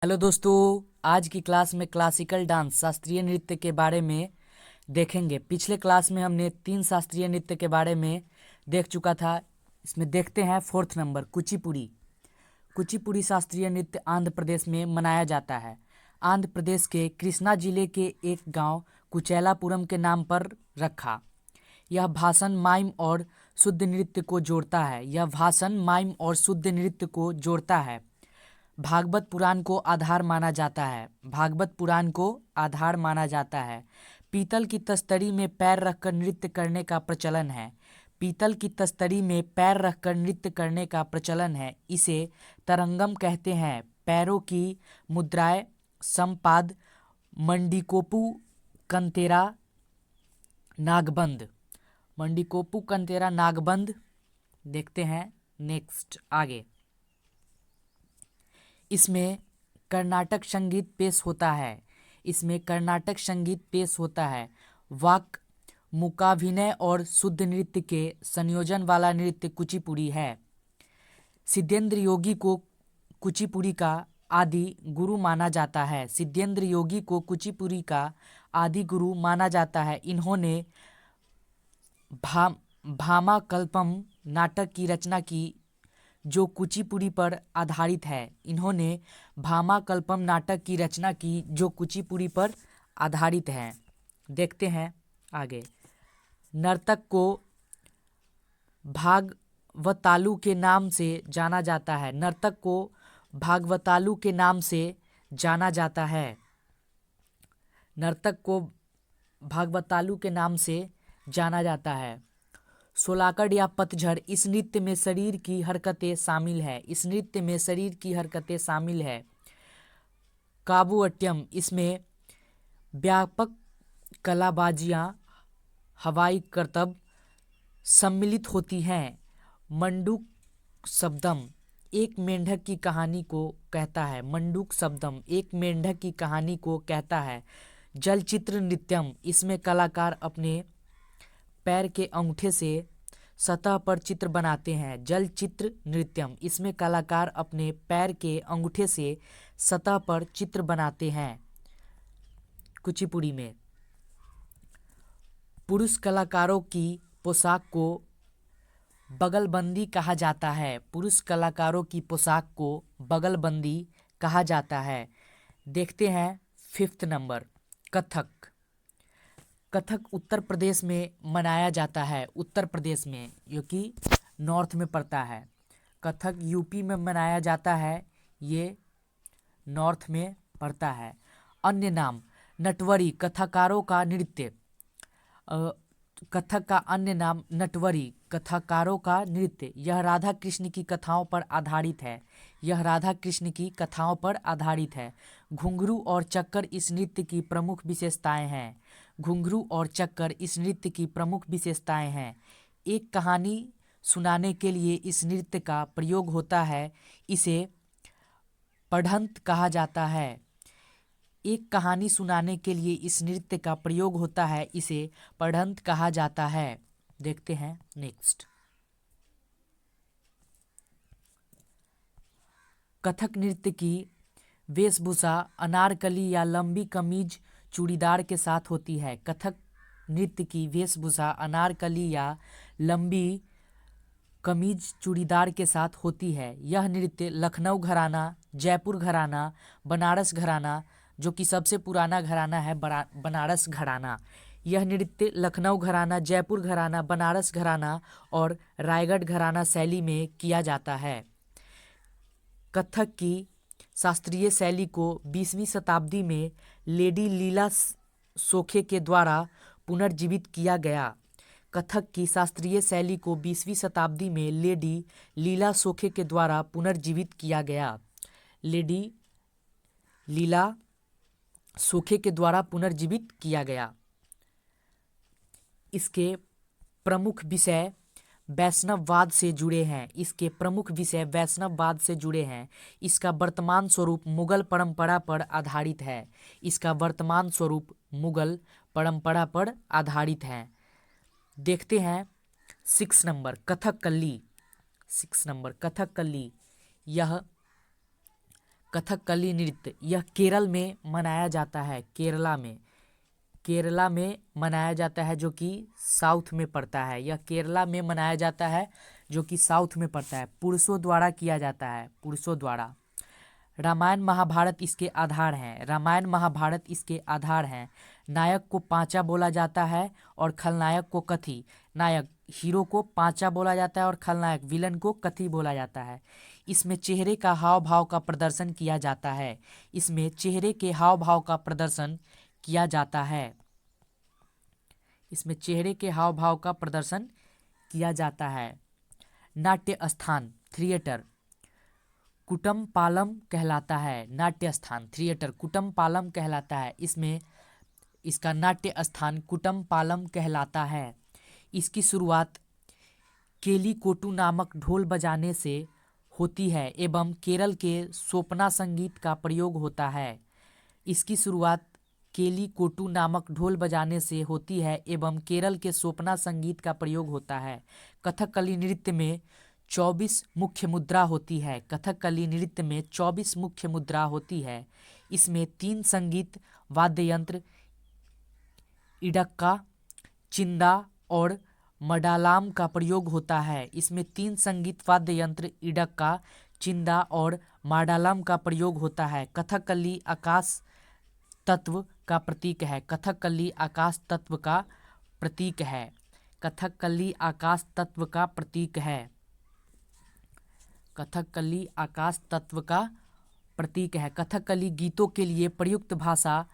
Hello दोस्तों, आज की क्लास में क्लासिकल डांस शास्त्रीय नृत्य के बारे में देखेंगे। पिछले क्लास में हमने 3 शास्त्रीय नृत्य के बारे में देख चुका था। इसमें देखते हैं 4th नंबर कुचिपुड़ी। कुचिपुड़ी शास्त्रीय नृत्य आंध्र प्रदेश में मनाया जाता है। आंध्र प्रदेश के कृष्णा जिले के एक गांव कुचेलापुरम के नाम पर रखा। यह भाषण माइम और शुद्ध नृत्य को जोड़ता है। भागवत पुराण को आधार माना जाता है। पीतल की तस्तरी में पैर रखकर नृत्य करने का प्रचलन है। इसे तरंगम कहते हैं। पैरों की मुद्राएं समपाद, मंडीकोपु कंतेरा नागबंद। देखते हैं नेक्स्ट आगे। इसमें कर्नाटक संगीत पेश होता है। वाक, मूकाभिनय और शुद्ध नृत्य के संयोजन वाला नृत्य कुचिपुड़ी है। सिद्धेंद्र योगी को कुचिपुड़ी का आदि गुरु माना जाता है। इन्होंने भामाकल्पम नाटक की रचना की जो कुचिपुड़ी पर आधारित है। देखते हैं आगे। नर्तक को भागवतालू के नाम से जाना जाता है। सोलाकड़ या पतझड़। इस नृत्य में शरीर की हरकतें शामिल है। काबुअट्यम। इसमें व्यापक कलाबाजियां, हवाई करतब सम्मिलित होती हैं। मंडूक शब्दम एक मेंढक की कहानी को कहता है। जलचित्र नृत्यम। इसमें कलाकार अपने पैर के अंगूठे से सतह पर चित्र बनाते हैं। कुचिपुड़ी में पुरुष कलाकारों की पोशाक को बगलबंदी कहा जाता है। देखते हैं 5th नंबर कथक। कथक उत्तर प्रदेश में मनाया जाता है। जो कि नॉर्थ में पड़ता है। कथक यूपी में मनाया जाता है, ये नॉर्थ में पड़ता है। अन्य नाम नटवरी। कथक का अन्य नाम नटवरी, कथाकारों का नृत्य। यह राधा कृष्ण की कथाओं पर आधारित है। घुंघरू और चक्कर इस नृत्य की प्रमुख विशेषताएं हैं। एक कहानी सुनाने के लिए इस नृत्य का प्रयोग होता है। इसे पढ़ंत कहा जाता है। देखते हैं नेक्स्ट। कथक नृत्य की वेशभूषा अनारकली या लंबी कमीज चूड़ीदार के साथ होती है। यह नृत्य लखनऊ घराना, जयपुर घराना, बनारस घराना, जो कि सबसे पुराना घराना है बनारस घराना। यह नृत्य लखनऊ घराना, जयपुर घराना, बनारस घराना और रायगढ़ घराना शैली में किया जाता है। कथक की शास्त्रीय शैली को 20वीं शताब्दी में लेडी लीला सोखे के द्वारा पुनर्जीवित किया गया। इसके प्रमुख विषय वैष्णववाद से जुड़े हैं। इसका वर्तमान स्वरूप मुगल परंपरा पर आधारित है। देखते हैं 6 नंबर कथकली। यह कथकली नृत्य यह केरल में मनाया जाता है, केरला में मनाया जाता है, जो कि साउथ में पड़ता है। यह केरला में मनाया जाता है जो कि साउथ में पड़ता है। पुरुषों द्वारा किया जाता है, पुरुषों द्वारा। रामायण महाभारत इसके आधार हैं, रामायण महाभारत इसके आधार हैं। नायक को पांचा बोला जाता है और खलनायक को कथी। नायक हीरो को पांचा बोला जाता है और खलनायक विलन को कथी बोला जाता है। इसमें चेहरे का हाव भाव का प्रदर्शन किया जाता है, इसमें चेहरे के हाव भाव का प्रदर्शन किया जाता है, इसमें चेहरे के हाव भाव का प्रदर्शन किया जाता है। नाट्य स्थान थिएटर कुटम पालम कहलाता है, नाट्य स्थान थिएटर कुटम पालम कहलाता है। इसमें इसका नाट्य स्थान कुटम पालम कहलाता है। इसकी शुरुआत केलीकोटू नामक ढोल बजाने से होती है एवं केरल के सोपना संगीत का प्रयोग होता है। इसकी शुरुआत केलीकोटू नामक ढोल बजाने से होती है एवं केरल के सोपना संगीत का प्रयोग होता है। कथकली नृत्य में 24 मुख्य मुद्रा होती है, कथकली नृत्य में 24 मुख्य मुद्रा होती है। इसमें 3 संगीत वाद्य यंत्र इडक्का, चिंदा और मडालाम का प्रयोग होता है। इसमें 3 संगीत वाद्य यंत्र इडक्का, चिंदा और माडालाम का प्रयोग होता है। कथकली आकाश तत्व का प्रतीक है, कथकली आकाश तत्व का प्रतीक है, कथकली आकाश तत्व का प्रतीक है, कथकली आकाश तत्व का प्रतीक है। कथकली गीतों के लिए प्रयुक्त भाषा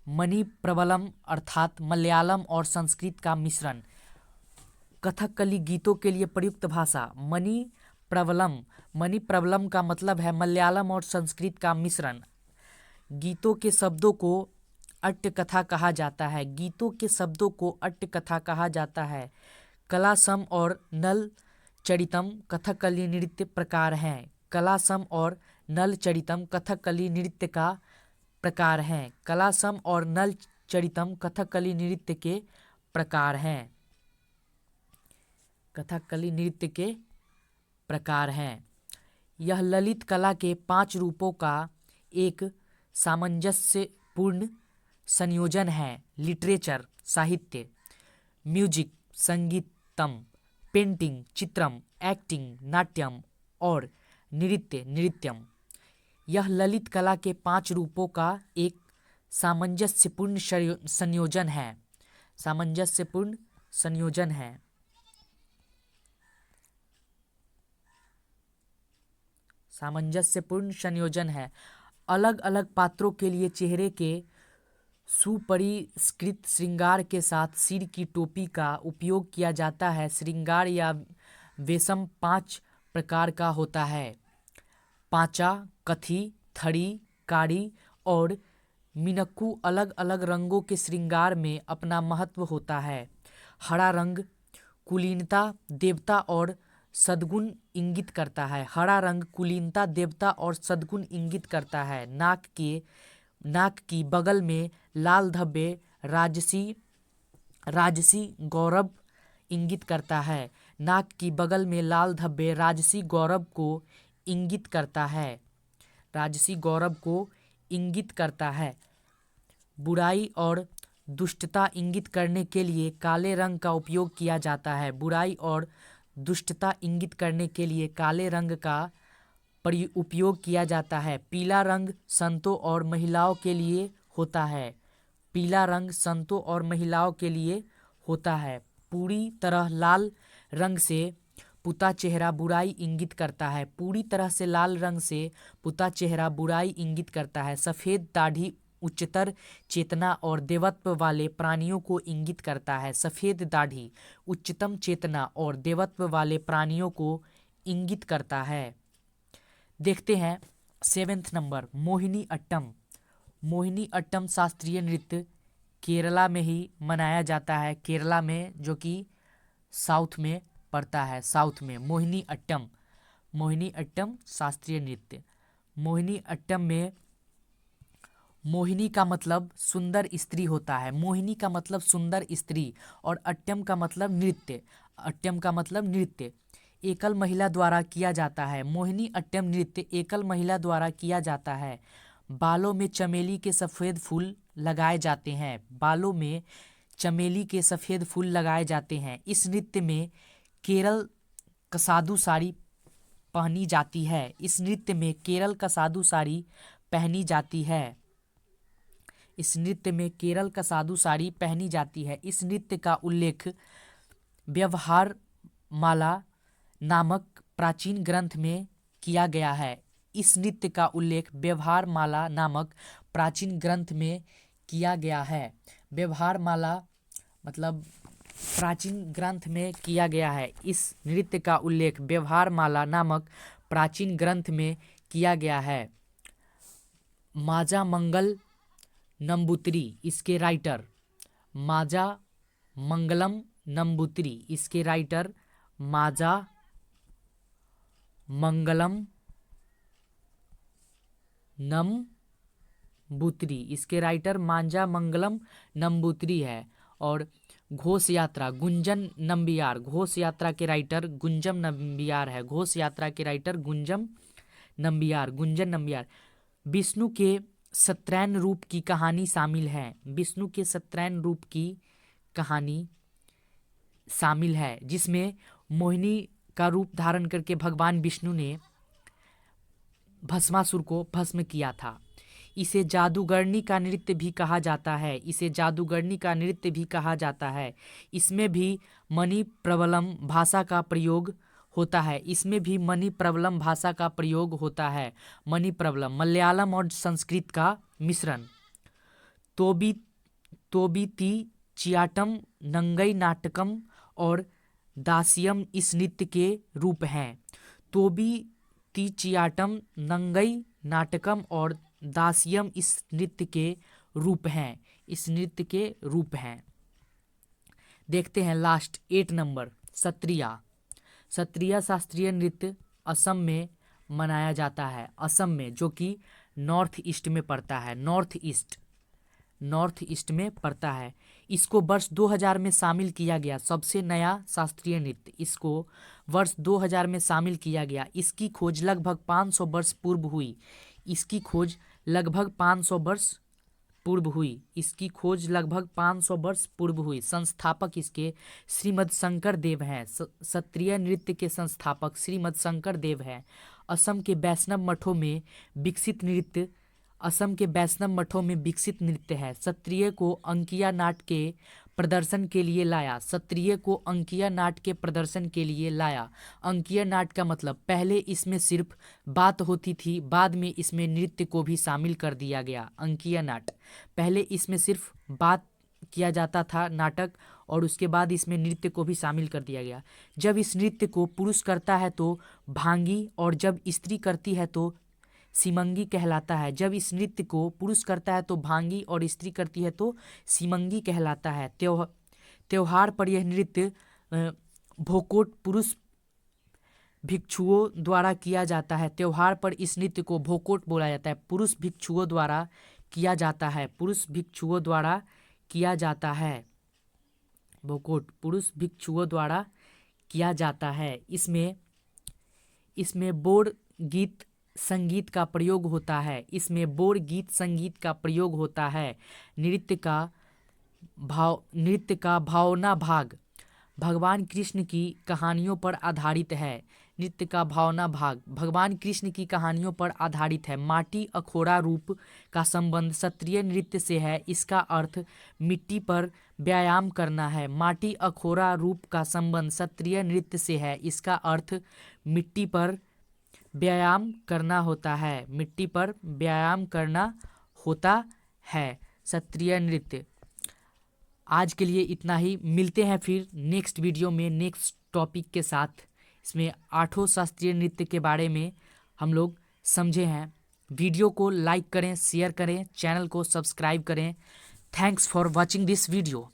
मणिप्रबलम अर्थात मलयालम और संस्कृत का मिश्रण। कथकली गीतों के लिए प्रयुक्त भाषा मणिप्रबलम, मणिप्रबलम का मतलब है मलयालम और संस्कृत का मिश्रण। गीतों के शब्दों को अट्टकथा कहा जाता है, गीतों के शब्दों को अट्टकथा कहा जाता है। कलासम और नल चरितम कथकली नृत्य प्रकार हैं, कलासम और नल चरितम कथकली नृत्य का प्रकार हैं, कलासम और नल चरितम कथकली नृत्य के प्रकार हैं, कथकली नृत्य के प्रकार हैं। यह ललित कला के 5 रूपों का एक सामंजस्यपूर्ण संयोजन है। लिटरेचर साहित्य, म्यूजिक संगीतम, पेंटिंग चित्रम, एक्टिंग नाट्यम और नृत्य नृत्यम। यह ललित कला के 5 रूपों का एक सामंजस्यपूर्ण संयोजन है, सामंजस्यपूर्ण संयोजन है। सामंजस्यपूर्ण संयोजन है। अलग अलग पात्रों के लिए चेहरे के सुपरिष्कृत श्रृंगार के साथ सिर की टोपी का उपयोग किया जाता है। श्रृंगार या वेशम 5 प्रकार का होता है। पांचा, कथी, थड़ी, कारी और मिनक्कू अलग अलग रंगों के श्रृंगार में अपना महत्व होता है। हरा रंग कुलीनता, देवता और सद्गुण इंगित करता है, हरा रंग कुलीनता, देवता और सद्गुण इंगित करता है। नाक की बगल में लाल धब्बे राजसी गौरव इंगित करता है, नाक की बगल में लाल धब्बे राजसी गौरव को इंगित करता है, राजसी गौरव को इंगित करता है। बुराई और दुष्टता इंगित करने के लिए काले रंग का उपयोग किया जाता है, बुराई और दुष्टता इंगित करने के लिए काले रंग का उपयोग किया जाता है। पीला रंग संतों और महिलाओं के लिए होता है, पीला रंग संतों और महिलाओं के लिए होता है। पूरी तरह लाल रंग से पुता चेहरा बुराई इंगित करता है, पूरी तरह से लाल रंग से पुता चेहरा बुराई इंगित करता है। सफ़ेद दाढ़ी उच्चतर चेतना और देवत्व वाले प्राणियों को इंगित करता है, सफ़ेद दाढ़ी उच्चतम चेतना और देवत्व वाले प्राणियों को इंगित करता है। देखते हैं 7th नंबर मोहिनी अट्टम। मोहिनी अट्टम शास्त्रीय नृत्य केरला में ही मनाया जाता है, केरला में जो कि साउथ में पड़ता है, साउथ में। मोहिनी अट्टम शास्त्रीय नृत्य। मोहिनी अट्टम में मोहिनी का मतलब सुंदर स्त्री होता है, मोहिनी का मतलब सुंदर स्त्री और अट्टम का मतलब नृत्य, अट्टम का मतलब नृत्य। एकल महिला द्वारा किया जाता है। मोहिनी अट्टम नृत्य एकल महिला द्वारा किया जाता है। बालों में चमेली के सफ़ेद फूल लगाए जाते हैं। बालों में चमेली के सफ़ेद फूल लगाए जाते हैं। इस नृत्य में केरल का साधु साड़ी पहनी जाती है। इस नृत्य में केरल का साधु साड़ी पहनी जाती है। इस नृत्य में केरल का साधु साड़ी पहनी जाती है। इस नृत्य का उल्लेख व्यवहार माला नामक प्राचीन ग्रंथ में किया गया है। इस नृत्य का उल्लेख व्यवहार माला नामक प्राचीन ग्रंथ में किया गया है। व्यवहार माला मतलब प्राचीन ग्रंथ में किया गया है। इस नृत्य का उल्लेख व्यवहार माला नामक प्राचीन ग्रंथ में किया गया है। माजा मंगल नंबूतिरी इसके राइटर, माजा मंगलम नंबूतिरी इसके राइटर माजा मंगलम नंबूतिरी इसके राइटर मांजा मंगलम नंबूतिरी है। और घोष यात्रा गुंजन नंबियार, घोष यात्रा के राइटर गुंजम नंबियार है। घोष यात्रा के राइटर गुंजन नंबियार। विष्णु के सत्रैन रूप की कहानी शामिल है। विष्णु के सत्रैन रूप की कहानी शामिल है, जिसमें मोहिनी का रूप धारण करके भगवान विष्णु ने भस्मासुर को भस्म किया था। इसे जादूगरनी का नृत्य भी कहा जाता है। इसे जादूगरनी का नृत्य भी कहा जाता है। इसमें भी मणि प्रबलम भाषा का प्रयोग होता है। इसमें भी मणि प्रबलम भाषा का प्रयोग होता है। मणि प्रबलम मलयालम और संस्कृत का मिश्रण। तोबीती चियाटम नंगई नाटकम और दासियम इस नृत्य के रूप हैं। तोबीती चियाटम नंगई नाटकम और दासियम इस नृत्य के रूप हैं। इस नृत्य के रूप हैं। देखते हैं लास्ट 8 नंबर सत्रिया। सत्रिया शास्त्रीय नृत्य असम में मनाया जाता है। असम में, जो कि नॉर्थ ईस्ट में पड़ता है। नॉर्थ ईस्ट में पड़ता है। इसको वर्ष 2000 में शामिल किया गया। सबसे नया शास्त्रीय नृत्य इसको वर्ष 2000 में शामिल किया गया। इसकी खोज लगभग 500 वर्ष पूर्व हुई। इसकी खोज लगभग 500 वर्ष पूर्व हुई। इसकी खोज लगभग 500 वर्ष पूर्व हुई। संस्थापक इसके श्रीमद शंकर देव हैं। सत्रिय नृत्य के संस्थापक श्रीमद शंकर देव हैं। असम के वैष्णव मठों में विकसित नृत्य है। सत्रिय को अंकिया नाट के प्रदर्शन के लिए लाया। अंकिया नाट का मतलब पहले इसमें सिर्फ बात होती थी, बाद में इसमें नृत्य को भी शामिल कर दिया गया। अंकिया नाट पहले इसमें सिर्फ बात किया जाता था नाटक, और उसके बाद इसमें नृत्य को भी शामिल कर दिया गया। जब इस नृत्य को पुरुष करता है तो भांगी, और जब स्त्री करती है तो सीमंगी कहलाता है। जब इस नृत्य को पुरुष करता है तो भांगी और स्त्री करती है तो सीमंगी कहलाता है। त्योहार पर यह नृत्य भोकोट पुरुष भिक्षुओं द्वारा किया जाता है। त्योहार पर इस नृत्य को भोकोट बोला जाता है। पुरुष भिक्षुओं द्वारा किया जाता है। भोकोट पुरुष भिक्षुओं द्वारा किया जाता है। इसमें बोर गीत संगीत का प्रयोग होता है। नृत्य का भावना भाग भगवान कृष्ण की कहानियों पर आधारित है। माटी अखोरा रूप का संबंध सत्रिय नृत्य से है। इसका अर्थ मिट्टी पर व्यायाम करना है। माटी अखोरा रूप का संबंध सत्रिय नृत्य से है। इसका अर्थ मिट्टी पर व्यायाम करना होता है। सत्रिय नृत्य। आज के लिए इतना ही। मिलते हैं फिर नेक्स्ट वीडियो में नेक्स्ट टॉपिक के साथ। इसमें 8 शास्त्रीय नृत्य के बारे में हम लोग समझे हैं। वीडियो को लाइक करें, शेयर करें, चैनल को सब्सक्राइब करें। Thanks for watching this video.